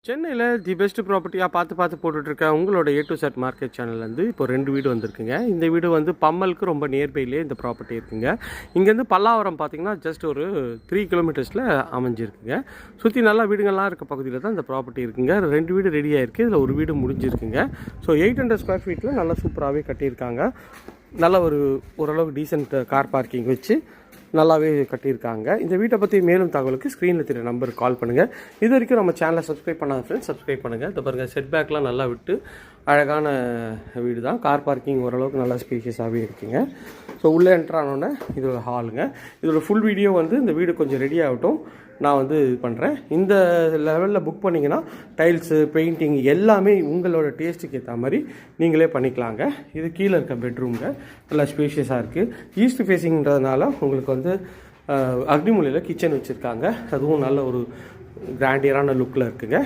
சென்னையில் the best ப்ராப்பர்ட்டியாக பார்த்து போட்டுட்ருக்க உங்களோட A to Z மார்க்கெட் சேனல்லேருந்து இப்போ 2 வீடு வந்திருக்குங்க. இந்த வீடு வந்து பம்மலுக்கு ரொம்ப நியர்பைலே இந்த ப்ராப்பர்ட்டி இருக்குங்க. இங்கேருந்து பல்லாவரம் பார்த்திங்கன்னா ஜஸ்ட் ஒரு 3 கிலோமீட்டர்ஸில் அமைஞ்சிருக்குங்க. சுற்றி நல்லா வீடுங்கள்லாம் இருக்க பகுதியில் தான் இந்த ப்ராப்பர்ட்டி இருக்குங்க. 2 வீடு ரெடி ஆகிருக்கு, இதில் ஒரு வீடு முடிஞ்சிருக்குங்க. ஸோ 800 ஸ்கொயர் ஃபீட்டில் நல்லா சூப்பராகவே கட்டியிருக்காங்க. நல்ல ஓரளவுக்கு டீசென்ட் கார் பார்க்கிங் வச்சு நல்லாவே கட்டியிருக்காங்க. இந்த வீட்டை பற்றி மேலும் தகவலுக்கு ஸ்க்ரீனில் தெரிய நம்பருக்கு கால் பண்ணுங்கள். இது வரைக்கும் நம்ம சேனலை சப்ஸ்கிரைப் பண்ணாத ஃப்ரெண்ட்ஸ் சப்ஸ்கிரைப் பண்ணுங்கள். இந்த பாருங்கள், செட் பேக்லாம் நல்லா விட்டு அழகான வீடு தான். கார் பார்க்கிங் ஓரளவுக்கு நல்லா ஸ்பேஷியஸாகவே இருக்குங்க. ஸோ உள்ளே என்ட்ரானோடனே இதோட ஹாலுங்க. இதோட ஃபுல் வீடியோ வந்து இந்த வீடு கொஞ்சம் ரெடி ஆகட்டும், நான் வந்து இது பண்ணுறேன். இந்த லெவலில் புக் பண்ணிங்கன்னா டைல்ஸு பெயிண்டிங் எல்லாமே உங்களோட டேஸ்ட்டுக்கு ஏற்ற மாதிரி நீங்களே பண்ணிக்கலாங்க. இது கீழே இருக்க பெட்ரூம்ங்க, நல்லா ஸ்பேஷியஸாக இருக்குது. ஈஸ்ட் ஃபேஸிங்கிறதுனால உங்களுக்கு வந்து அக்னிமூலையில் கிச்சன் வச்சுருக்காங்க. அதுவும் நல்ல ஒரு கிராண்டியரான லுக்கில் இருக்குங்க.